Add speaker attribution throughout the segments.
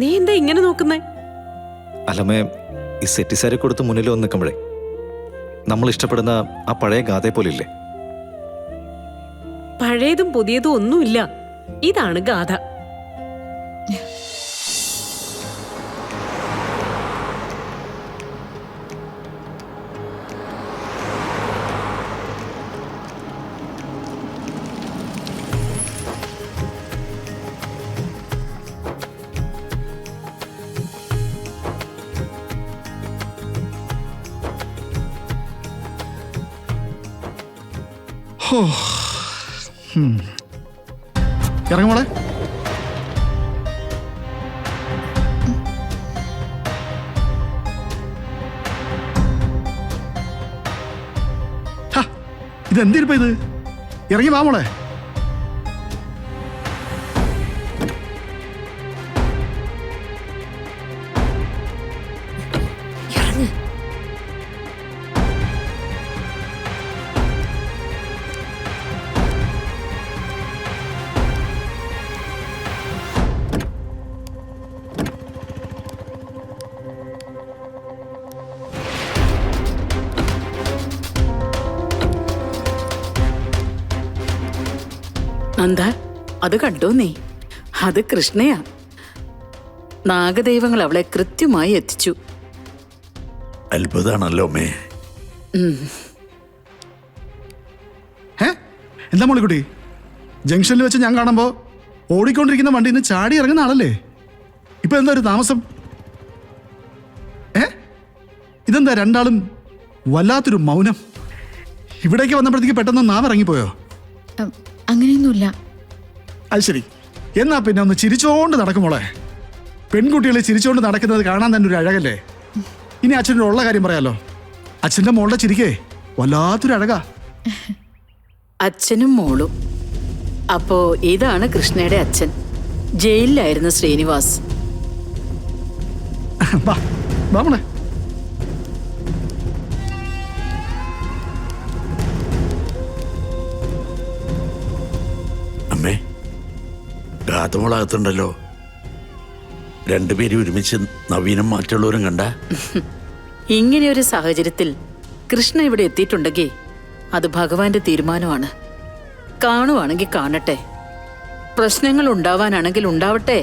Speaker 1: നീ എന്താ ഇങ്ങനെ നോക്കുന്നേ?
Speaker 2: അല്ലമ്മേ, ഈ സെറ്റിസാരെ കൊടുത്ത് മുന്നിൽ വന്ന് നിൽക്കുമ്പോഴേ നമ്മൾ ഇഷ്ടപ്പെടുന്ന ആ പഴയ ഗാഥയെ പോലെ ഇല്ലേ?
Speaker 1: പഴയതും പുതിയതും ഒന്നുമില്ല, ഇതാണ് ഗാഥ.
Speaker 3: ഇറങ്ങുമോളെ. ഇതെന്തിരിപ്പ ഇത്? ഇറങ്ങി വാ മോളെ.
Speaker 4: നന്ദ, അത് കണ്ടോ നീ? അത് കൃഷ്ണയാ. നാഗദൈവങ്ങൾ അവളെ കൃത്യമായി എത്തിച്ചു.
Speaker 5: അത്ഭുതാണല്ലോ അമ്മേ.
Speaker 3: എന്താ മോളിക്കുട്ടി, ജംഗ്ഷനിൽ വെച്ച് ഞാൻ കാണുമ്പോ ഓടിക്കൊണ്ടിരിക്കുന്ന വണ്ടിയിൽ നിന്ന് ചാടി ഇറങ്ങുന്ന ആളല്ലേ? ഇപ്പൊ എന്താ ഒരു താമസം? ഇതെന്താ രണ്ടാളും വല്ലാത്തൊരു മൗനം? ഇവിടേക്ക് വന്നപ്പോഴത്തേക്ക് പെട്ടെന്ന് നാം ഇറങ്ങിപ്പോയോ?
Speaker 6: അങ്ങനെയൊന്നുമില്ല.
Speaker 3: അത് ശരി, എന്നാ പിന്നെ ഒന്ന് ചിരിച്ചോണ്ട് നടക്കുമോളെ. പെൺകുട്ടികളെ ചിരിച്ചോണ്ട് നടക്കുന്നത് കാണാൻ തന്നെ ഒരു അഴകല്ലേ. ഇനി അച്ഛനോട് ഉള്ള കാര്യം പറയാലോ. അച്ഛൻ്റെ മോളുടെ ചിരിക്കേ വല്ലാത്തൊരു അഴകാ.
Speaker 4: അച്ഛനും മോളും. അപ്പോ ഇതാണ് കൃഷ്ണയുടെ അച്ഛൻ. ജയിലിലായിരുന്നു ശ്രീനിവാസ്.
Speaker 3: വാ വാ മോളെ.
Speaker 5: അമ്മേ, ഗാതമോളകത്തുണ്ടല്ലോ. രണ്ടുപേരും ഒരുമിച്ച് നവീനം മറ്റുള്ളവരും കണ്ട.
Speaker 4: ഇങ്ങനെ ഒരു സാഹചര്യത്തിൽ കൃഷ്ണ ഇവിടെ എത്തിയിട്ടുണ്ടെങ്കിൽ അത് ഭഗവാന്റെ തീരുമാനമാണ്. കാണുവാണെങ്കിൽ കാണട്ടെ, പ്രശ്നങ്ങൾ ഉണ്ടാവാനാണെങ്കിൽ ഉണ്ടാവട്ടെ.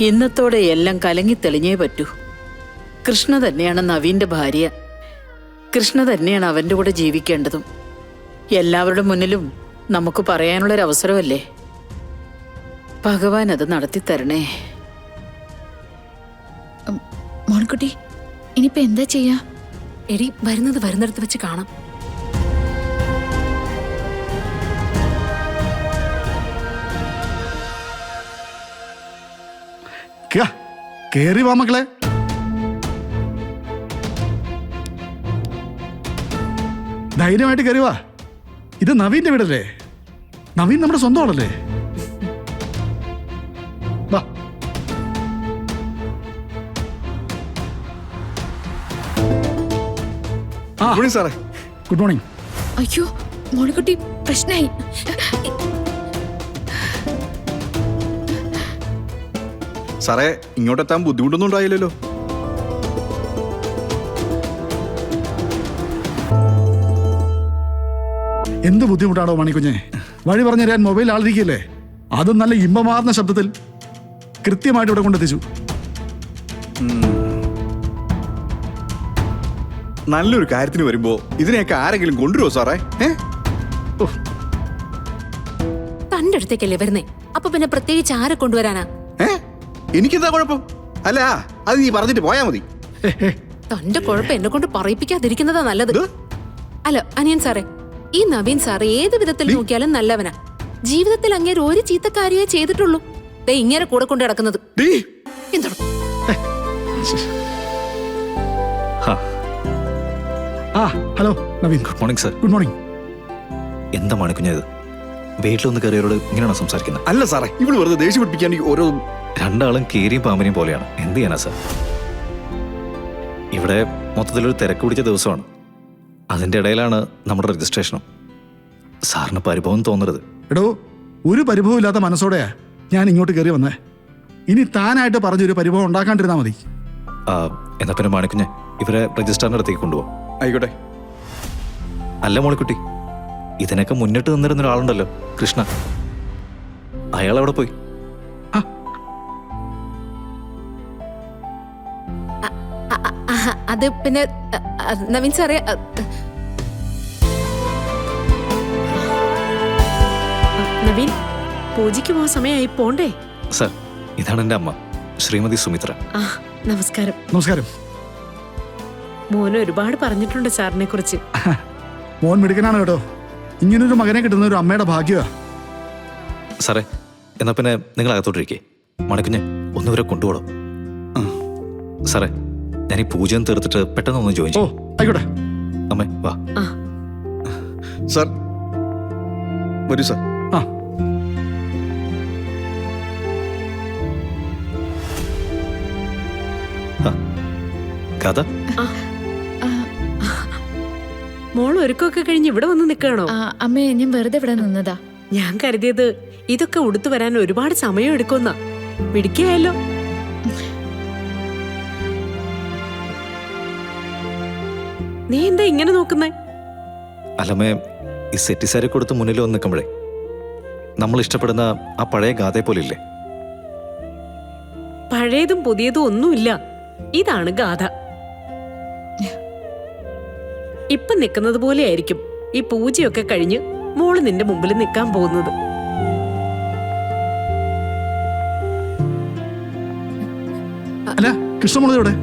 Speaker 4: ഇന്നത്തോടെ എല്ലാം കലങ്ങി തെളിഞ്ഞേ പറ്റൂ. കൃഷ്ണ തന്നെയാണ് നവീന്റെ ഭാര്യ. കൃഷ്ണ തന്നെയാണ് അവന്റെ കൂടെ ജീവിക്കേണ്ടതും. എല്ലാവരുടെ മുന്നിലും നമുക്ക് പറയാനുള്ളൊരവസരമല്ലേ. ഭഗവാൻ അത് നടത്തിത്തരണേ.
Speaker 6: മോൾക്കുട്ടി, ഇനിയിപ്പോ എന്താ ചെയ്യാ?
Speaker 1: എടി, വരുന്നത് വരുന്നിടത്ത് വെച്ച് കാണാം.
Speaker 3: കേറി വാ മക്കളെ. ധൈര്യമായിട്ട് കയറി വാ. ഇത് നവീന്റെ വീടല്ലേ? നവീൻ നമ്മുടെ സ്വന്തം ആളല്ലേ? വാ.
Speaker 7: ഗുഡ് മോർണിംഗ് സാറേ.
Speaker 3: Good morning.
Speaker 6: അയ്യോ മോൾക്കുട്ടി, പ്രശ്നമായി.
Speaker 7: സാറേ, ഇങ്ങോട്ടെത്താൻ ബുദ്ധിമുട്ടൊന്നും ഉണ്ടായില്ലല്ലോ?
Speaker 3: എന്ത് ബുദ്ധിമുട്ടാണോ മണിക്കുഞ്ഞെ? വഴി പറഞ്ഞു തരാൻ മൊബൈൽ ആളിരിക്കല്ലേ? അതും നല്ല ഇമ്പമാർന്ന ശബ്ദത്തിൽ കൃത്യമായിട്ട് ഇവിടെ കൊണ്ടെത്തിച്ചു.
Speaker 7: നല്ലൊരു കാര്യത്തിന് വരുമ്പോ ഇതിനെയൊക്കെ ആരെങ്കിലും കൊണ്ടുവരുമോ സാറേ?
Speaker 1: തന്റെ അടുത്തേക്കല്ലേ വരുന്നേ, അപ്പൊ പിന്നെ പ്രത്യേകിച്ച് ആരെ കൊണ്ടുവരാനാ?
Speaker 7: എനിക്കെന്താ കുഴപ്പം? അല്ല, അത് നീ പറഞ്ഞിട്ട് പോയാ മതി.
Speaker 1: തന്റെ കുഴപ്പം എന്നെ കൊണ്ട് പറയിപ്പിക്കാതിരിക്കുന്നതാ നല്ലത്. അല്ല അനിയൻ സാറേ, ഈ നവീൻ സാറ് ഏത് വിധത്തിൽ നോക്കിയാലും നല്ലവനാ. ജീവിതത്തിൽ അങ്ങേര് ഒരു ചീത്തക്കാരിയെ ചെയ്തിട്ടുള്ളൂ. ഇങ്ങനെ കൂടെ കൊണ്ട് കിടക്കുന്നത് എന്താണ്?
Speaker 3: Hello Naveen.
Speaker 2: Good morning sir.
Speaker 3: Good morning.
Speaker 2: എന്താ മണിക്കുഞ്ഞത്? വീട്ടിലൊന്ന് കയറിയവരോട് ഇങ്ങനെയാണോ സംസാരിക്കുന്നത്?
Speaker 7: അല്ല സാറേ, ഇവിടെ വെറുതെ ദേഷ്യം പിടിപ്പിക്കാൻ ഓരോ
Speaker 2: രണ്ടാളും കീരിയും പാമ്പിനെയും പോലെയാണ്. എന്ത് ചെയ്യാനാ സാർ? ഇവിടെ മൊത്തത്തിലൊരു തിരക്ക് പിടിച്ച ദിവസമാണ്. അതിൻ്റെ ഇടയിലാണ് നമ്മുടെ രജിസ്ട്രേഷനും. സാറിന് പരിഭവം തോന്നരുത്.
Speaker 3: എടോ, ഒരു പരിഭവം ഇല്ലാത്ത മനസ്സോടെയാ ഞാൻ ഇങ്ങോട്ട് കയറി വന്നേ. ഇനി താനായിട്ട് പറഞ്ഞൊരു പരിഭവം ഉണ്ടാക്കാണ്ടിരുന്നാ മതി.
Speaker 2: ആ, എന്നാ പിന്നെ മാണിക്കുഞ്ഞ് ഇവരെ രജിസ്ട്രാറിന്റെ അടുത്തേക്ക് കൊണ്ടുപോകാം.
Speaker 7: ആയിക്കോട്ടെ.
Speaker 2: അല്ല മോളിക്കുട്ടി, ഇതിനൊക്കെ മുന്നിട്ട് നിന്നിരുന്ന ഒരാളുണ്ടല്ലോ, കൃഷ്ണ. അയാൾ എവിടെ പോയി?
Speaker 1: അത് പിന്നെ നവീൻ സാറേ,
Speaker 4: നവീൻ, പൂജയ്ക്ക് പോകാൻ സമയമായി, പോണ്ടേ?
Speaker 2: സർ, ഇതാണ് എൻ്റെ അമ്മ, ശ്രീമതി സുമിത്ര.
Speaker 4: ആ, നമസ്കാരം.
Speaker 3: നമസ്കാരം.
Speaker 4: മോന് ഒരുപാട് പറഞ്ഞിട്ടുണ്ട് സാറിനെ കുറിച്ച്.
Speaker 3: മോൻ മിടുക്കനാണ് കേട്ടോ. ഇങ്ങനൊരു മകനെ കിട്ടുന്ന ഒരു അമ്മയുടെ ഭാഗ്യമാ.
Speaker 2: സാറേ, എന്നാ പിന്നെ നിങ്ങൾ അകത്തോട്ടിരിക്കേ. മണിക്കുഞ്ഞ് ഒന്നുവരെ കൊണ്ടുപോകണം. സാറേ, ഞാൻ ഈ പൂജ തീർത്തിട്ട് പെട്ടെന്ന് ഒന്ന് ജോയിൻ
Speaker 3: ഓ
Speaker 2: ചെയ്യും.
Speaker 3: ആയിക്കോട്ടെ.
Speaker 2: അമ്മേ വാ.
Speaker 7: സാർ വരൂ സാർ.
Speaker 3: ആ
Speaker 2: കഥ
Speaker 4: മോൾ ഒരുക്കമൊക്കെ കഴിഞ്ഞ് ഇവിടെ വന്ന് നിൽക്കണോ?
Speaker 6: അമ്മേ, ഞാൻ വെറുതെ ഇവിടെ നിന്നതാ.
Speaker 4: ഞാൻ കരുതിയത് ഇതൊക്കെ ഉടുത്തു വരാൻ ഒരുപാട് സമയം എടുക്കുന്ന പിടിക്കായല്ലോ. നീ എന്താ ഇങ്ങനെ നോക്കുന്നേ?
Speaker 2: അല്ലമ്മേ, ഈ സെറ്റി സാരി കൊടുത്ത് മുന്നിൽ വന്ന് നിൽക്കുമ്പോഴേ നമ്മൾ ഇഷ്ടപ്പെടുന്ന ആ പഴയ ഗാഥയെ പോലെ ഇല്ലേ?
Speaker 4: പഴയതും പുതിയതും ഒന്നുമില്ല, ഇതാണ് ഗാഥ. ഇപ്പൊ നിൽക്കുന്നത് പോലെ ആയിരിക്കും ഈ പൂജയൊക്കെ കഴിഞ്ഞ് മോള് നിന്റെ മുമ്പിൽ നിൽക്കാൻ പോകുന്നത്.
Speaker 3: അല്ല, കൃഷ്ണമുളയോടെ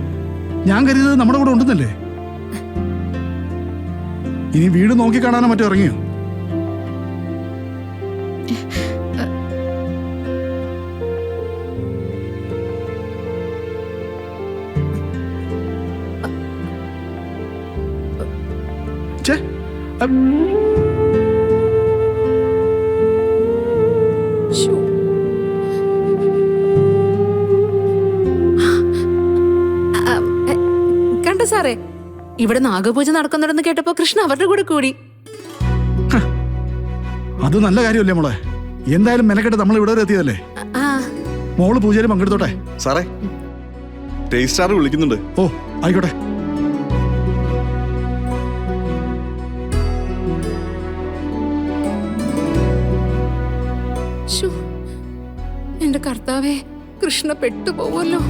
Speaker 3: ഞാൻ കരുതിയത് നമ്മുടെ കൂടെ ഉണ്ടെന്നല്ലേ. ഇനി വീട് നോക്കി കാണാനോ മറ്റോ ഇറങ്ങിയോ? ഛേ,
Speaker 1: കണ്ടോ സാറേ, ഇവിടെ നാഗപൂജ നടക്കുന്നുണ്ടെന്ന് കേട്ടപ്പോ കൃഷ്ണ അവരുടെ കൂടെ കൂടി.
Speaker 3: അത് നല്ല കാര്യമല്ലേ മോളെ. എന്തായാലും മെനക്കെട്ട് നമ്മൾ ഇവിടെ വരെ എത്തിയതല്ലേ.
Speaker 1: ആ,
Speaker 3: മോള് പൂജയിൽ പങ്കെടുത്തോട്ടെ.
Speaker 7: സാറേ, രജിസ്ട്രാർ വിളിക്കുന്നുണ്ട്.
Speaker 3: ഓ ആയിക്കോട്ടെ.
Speaker 1: ശ്ശോ, എന്റെ കർത്താവേ, കൃഷ്ണ പെട്ടുപോവല്ലോ.